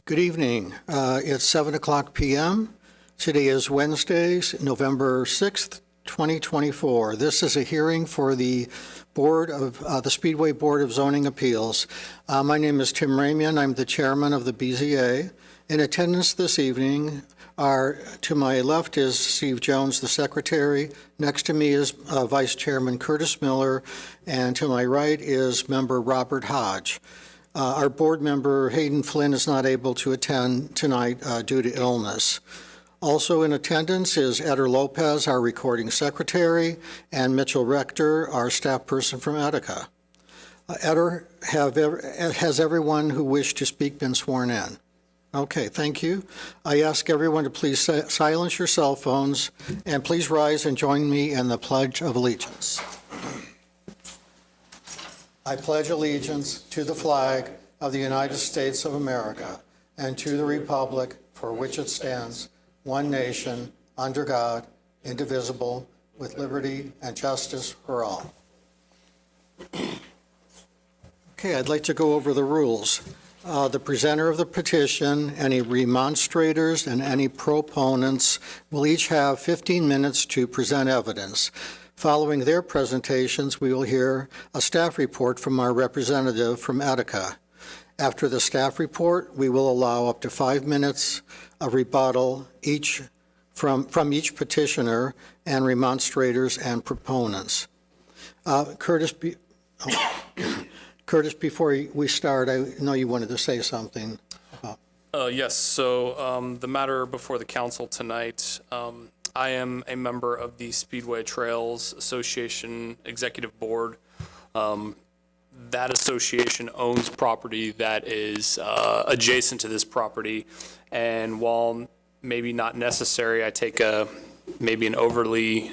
Good evening. It's 7 o'clock p.m. Today is Wednesday, November 6th, 2024. This is a hearing for the Board of the Speedway Board of Zoning Appeals. My name is Tim Ramian. I'm the chairman of the BZA. In attendance this evening are, to my left is Steve Jones, the secretary. Next to me is Vice Chairman Curtis Miller, and to my right is member Robert Hodge. Our board member Hayden Flynn is not able to attend tonight due to illness. Also in attendance is Eder Lopez, our recording secretary, and Mitchell Rector, our staff person from Etica. Eder, has everyone who wished to speak been sworn in? Okay, thank you. I ask everyone to please silence your cell phones, and please rise and join me in the Pledge of Allegiance. I pledge allegiance to the flag of the United States of America and to the republic for which it stands, one nation, under God, indivisible, with liberty and justice for all. Okay, I'd like to go over the rules. The presenter of the petition, any remonstrators, and any proponents will each have 15 minutes to present evidence. Following their presentations, we will hear a staff report from our representative from Etica. After the staff report, we will allow up to 5 minutes of rebuttal from each petitioner and remonstrators and proponents. Curtis, before we start, I know you wanted to say something. Yes, so the matter before the council tonight, I am a member of the Speedway Trails Association Executive Board. That association owns property that is adjacent to this property, and while maybe not necessary, I take maybe an overly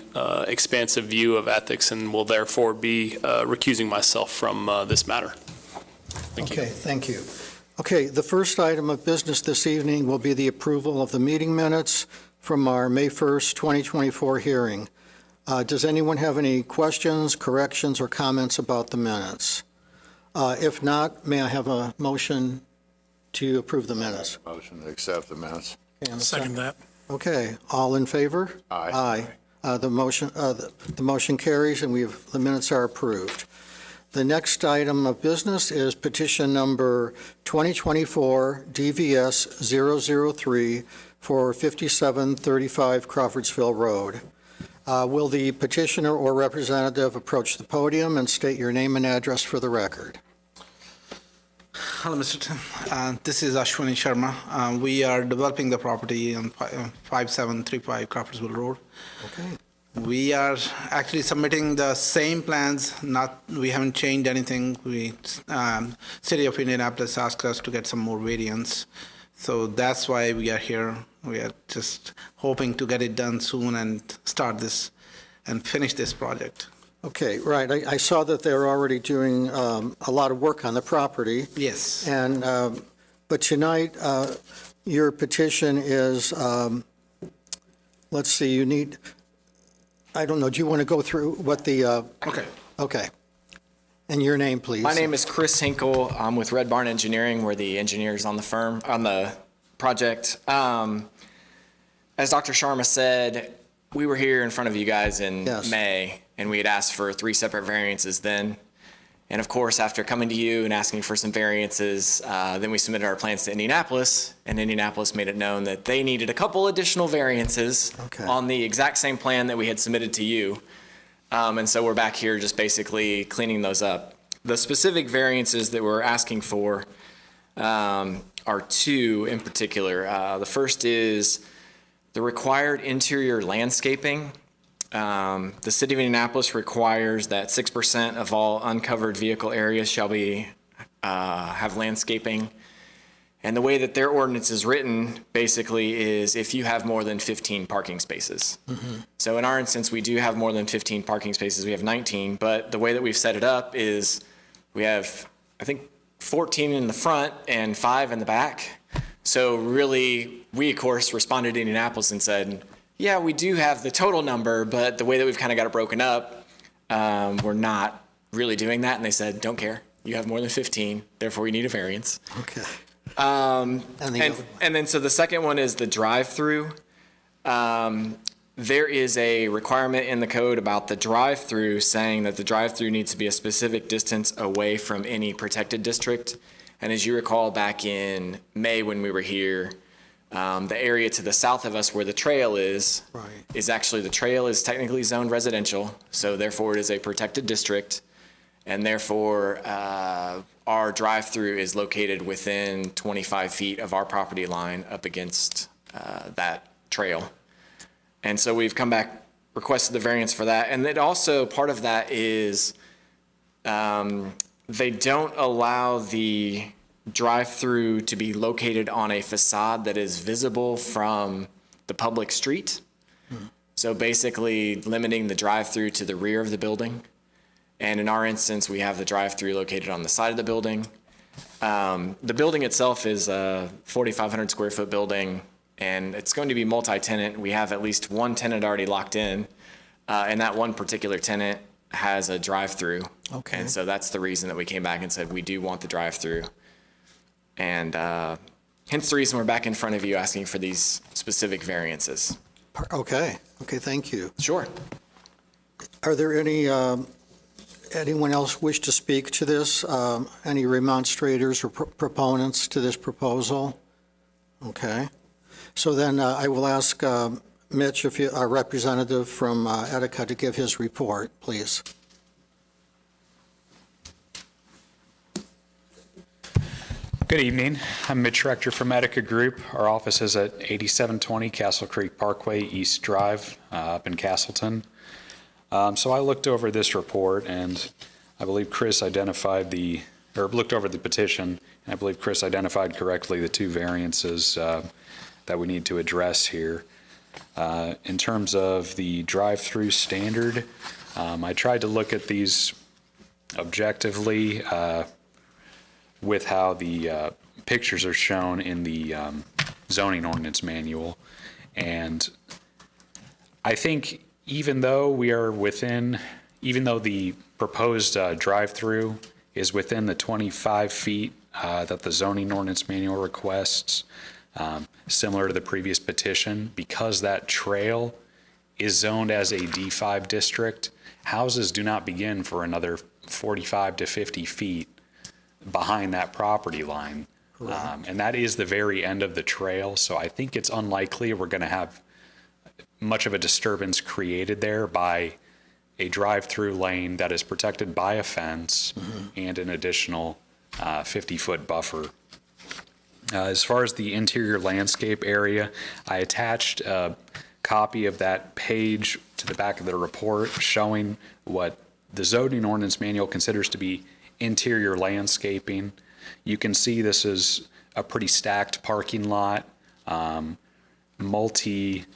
expansive view of ethics and will therefore be recusing myself from this matter. Thank you. Okay, thank you. Okay, the first item of business this evening will be the approval of the meeting minutes from our May 1st, 2024 hearing. Does anyone have any questions, corrections, or comments about the minutes? If not, may I have a motion to approve the minutes? Motion to accept the minutes. Okay, Second that. Okay, all in favor? Aye. Aye. The motion carries, and the minutes are approved. The next item of business is petition number 2024 DVS 003 for 5735 Crawfordsville Road. Will the petitioner or representative approach the podium and state your name and address for the record? Hello, Mr. Tim. This is Ashwani Sharma. We are developing the property on 5735 Crawfordsville Road. Okay. We are actually submitting the same plans. We haven't changed anything. City of Indianapolis asked us to get some more variance. So that's why we are here. We are just hoping to get it done soon and start this and finish this project. Okay, right. I saw that they're already doing a lot of work on the property. Yes. And but tonight, your petition is, let's see, you need, I don't know, do you want to go through what the... Okay. Okay. And your name, please. My name is Chris Hinkle. I'm with Red Barn Engineering. We're the engineers on the project. As Dr. Sharma said, we were here in front of you guys in May, and we had asked for 3 separate variances then. And of course, after coming to you and asking for some variances, then we submitted our plans to Indianapolis, and Indianapolis made it known that they needed a couple additional variances on the exact same plan that we had submitted to you. And so we're back here just basically cleaning those up. The specific variances that we're asking for are 2 in particular. The first is the required interior landscaping. The City of Indianapolis requires that 6% of all uncovered vehicle areas shall be have landscaping. And the way that their ordinance is written basically is if you have more than 15 parking spaces. Mm-hmm. So in our instance, we do have more than 15 parking spaces. We have 19, but the way that we've set it up is we have, I think, 14 in the front and 5 in the back. So really, we, of course, responded to Indianapolis and said, yeah, we do have the total number, but the way that we've kind of got it broken up, we're not really doing that. And they said, don't care. You have more than 15, therefore you need a variance. Okay. And the other one. And then, so the second one is the drive-through. There is a requirement in the code about the drive-through saying that the drive-through needs to be a specific distance away from any protected district. And as you recall, back in May when we were here, the area to the south of us where the trail is, is actually, the trail is technically zoned residential, so therefore it is a protected district. And therefore, our drive-through is located within 25 feet of our property line up against that trail. And so we've come back, requested the variance for that. And then also, part of that is they don't allow the drive-through to be located on a facade that is visible from the public street. So basically limiting the drive-through to the rear of the building. And in our instance, we have the drive-through located on the side of the building. The building itself is a 4,500 square foot building, and it's going to be multi-tenant. We have at least one tenant already locked in, and that one particular tenant has a drive-through. Okay. And so that's the reason that we came back and said we do want the drive-through. And hence the reason we're back in front of you asking for these specific variances. Okay, thank you. Sure. Are there anyone else wish to speak to this? Any remonstrators or proponents to this proposal? Okay. So then I will ask Mitch, if you, our representative from Etica, to give his report, please. Good evening. I'm Mitch Rector from Etica Group. Our office is at 8720 Castle Creek Parkway, East Drive, up in Castleton. So I looked over this report, and I believe Chris identified looked over the petition, and I believe Chris identified correctly the two variances that we need to address here. In terms of the drive-through standard, I tried to look at these objectively with how the pictures are shown in the zoning ordinance manual. And I think even though the proposed drive-through is within the 25 feet that the zoning ordinance manual requests, similar to the previous petition, because that trail is zoned as a D5 district, houses do not begin for another 45 to 50 feet behind that property line. And that is the very end of the trail, so I think it's unlikely we're going to have much of a disturbance created there by a drive-through lane that is protected by a fence and an additional 50-foot buffer. As far as the interior landscape area, I attached a copy of that page to the back of the report showing what the zoning ordinance manual considers to be interior landscaping. You can see this is a pretty stacked parking lot, multi-rows,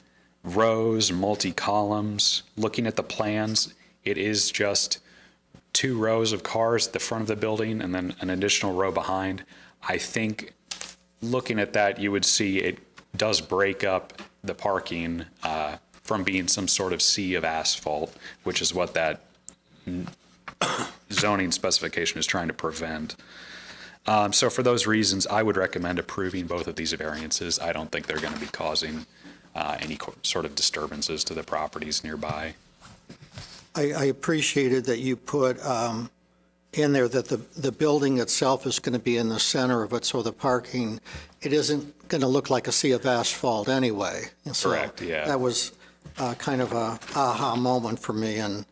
multi-columns. Looking at the plans, it is just 2 rows of cars at the front of the building and then an additional row behind. I think looking at that, you would see it does break up the parking from being some sort of sea of asphalt, which is what that zoning specification is trying to prevent. So for those reasons, I would recommend approving both of these variances. I don't think they're going to be causing any sort of disturbances to the properties nearby. I appreciated that you put in there that the building itself is going to be in the center of it, so the parking, it isn't going to look like a sea of asphalt anyway. So Correct, yeah. That was kind of a aha moment for me. And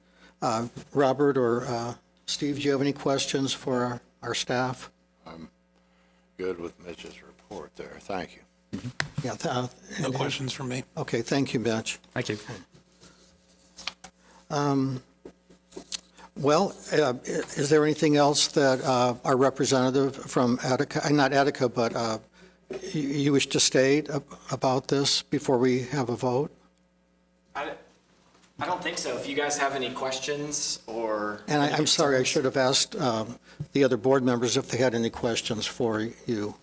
Robert or Steve, do you have any questions for our staff? I'm good with Mitch's report there. Thank you. Yeah. No questions from me. Okay, thank you, Mitch. Thank you. Well, is there anything else that our representative from Etica, not Etica, but you wish to state about this before we have a vote? I don't think so. If you guys have any questions or... And I'm sorry, I should have asked the other board members if they had any questions for you.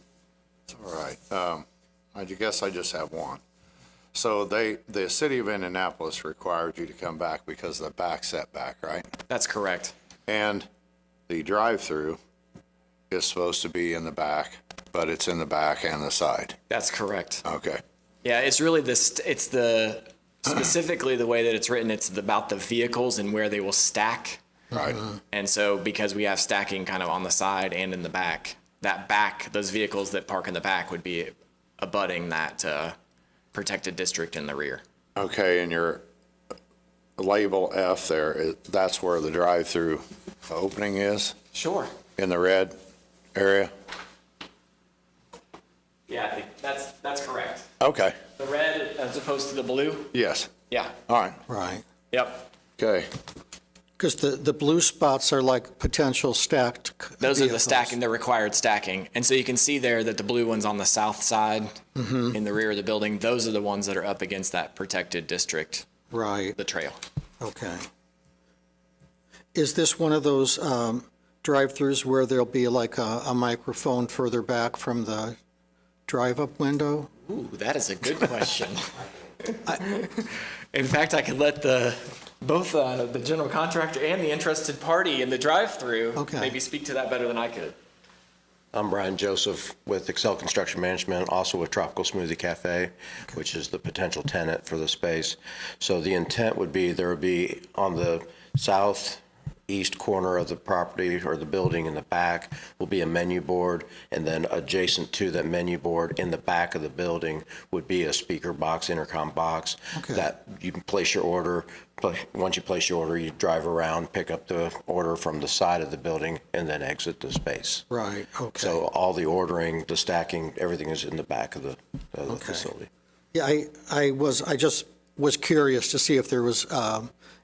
It's all right. I guess I just have one. So the city of Indianapolis required you to come back because of the back setback, right? That's correct. And the drive-through is supposed to be in the back but it's in the back and the side. That's correct. Okay. Yeah, it's really specifically the way that it's written, it's about the vehicles and where they will stack. Right. And so because we have stacking kind of on the side and in the back, those vehicles that park in the back would be abutting that protected district in the rear. Okay, and your label F there, that's where the drive-through opening is, Sure. in the red area? Yeah, I think that's correct. Okay, The red as opposed to the blue? yes, Yeah. all right, Right. Yep. okay. Because the blue spots are like potential stacked Those are the vehicles. stacking, the required stacking. And so you can see there that the blue ones on the south side in the rear of the building, those are the ones that are up against that protected district, Right, the trail. okay. Is this one of those drive-throughs where there'll be like a microphone further back from the drive-up window? Ooh, that is a good question. In fact, I could let both the general contractor and the interested party in the drive-through Okay. maybe speak to that better than I could. I'm Brian Joseph with Excel Construction Management, also with Tropical Smoothie Cafe, which is the potential tenant for the space. So the intent would be there would be on the southeast corner of the property or the building in the back will be a menu board, and then adjacent to that menu board in the back of the building would be a speaker box, intercom box Okay. that you can place your order. Once you place your order, you drive around, pick up the order from the side of the building, and then exit the space. Right, okay. So all the ordering, the stacking, everything is in the back of the facility. Yeah, I just was curious to see if there was,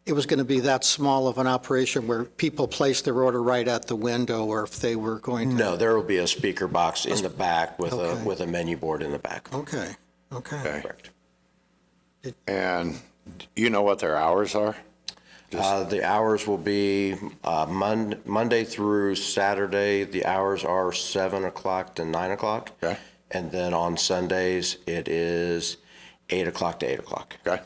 it was going to be that small of an operation where people place their order right at the window, or if they were going to. No, there will be a speaker box in the back with Okay. with a menu board in the back. Okay, okay. Okay. Correct. And you know what their hours are? The hours will be Monday through Saturday. The hours are 7 o'clock to 9 o'clock. Okay. And then on Sundays, it is 8 o'clock to 8 o'clock. Okay,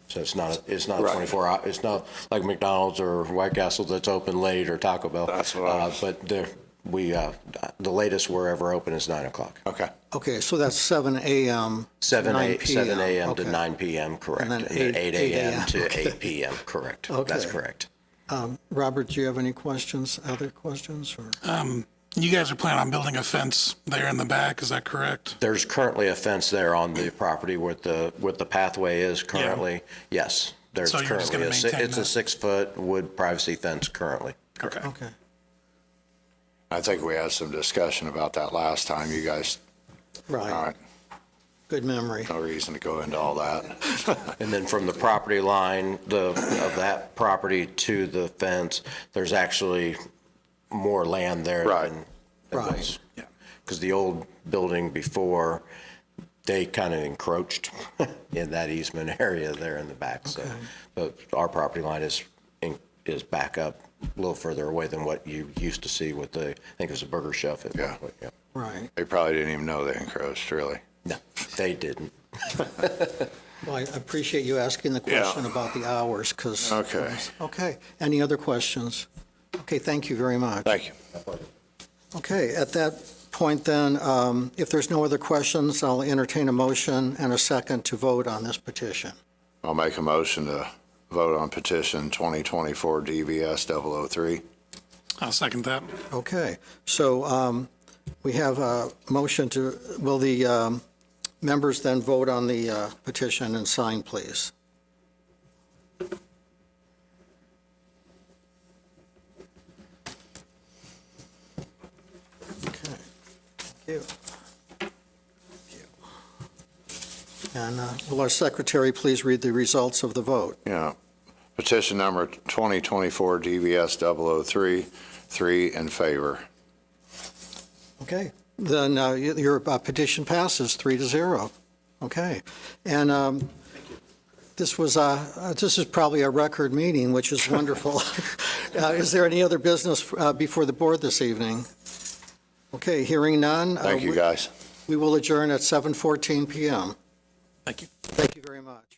So it's not Right. 24 hour. It's not like McDonald's or White Castle that's open late or Taco Bell. That's what I was- But the latest we're ever open is 9 o'clock. okay, Okay, so that's 7 a.m. to 7 9 p.m. a.m. to Okay. 9 p.m., correct. And And then then 8 8 a.m. to okay. 8 p.m., correct. That's Okay. correct. Robert, do you have any questions, other questions? Or? You guys are planning on building a fence there in the back, is that correct? There's currently a fence there on the property where the pathway is currently. Yes, there's So you're just currently gonna maintain it's a that? 6-foot wood privacy fence currently. Okay. Okay, I think we had some discussion about that last time, you guys, all right, right, good memory. no reason to go into all that. And then from the property line, of that property to the fence, there's actually more land there Right. than Right. was. Because the old building before, they kind of encroached in that easement area there in the back. So, but our property line is back up a little further away than what you used to see with I think it was a burger chef at one Yeah. point. Yeah. Right. They probably didn't even know they encroached, really. No, they didn't. Well, I appreciate you asking the question about the hours, because. Okay. Okay, any other questions? Okay, thank you very much. Thank you. Okay, at that point then, if there's no other questions, I'll entertain a motion and a second to vote on this petition. I'll make a motion to vote on petition 2024 DVS 003. I'll second that. Okay, so we have a motion to, will the members then vote on the petition and sign, please? Okay, thank you. Thank you. And will our secretary please read the results of the vote? Yeah. Petition number 2024 DVS 003, 3 in favor. Okay, then your petition passes 3-0. Okay, and this is probably a record meeting, which is wonderful. Is there any other business before the board this evening? Okay, hearing none. Thank you, guys. We will adjourn at 7:14 PM. Thank you. Thank you very much.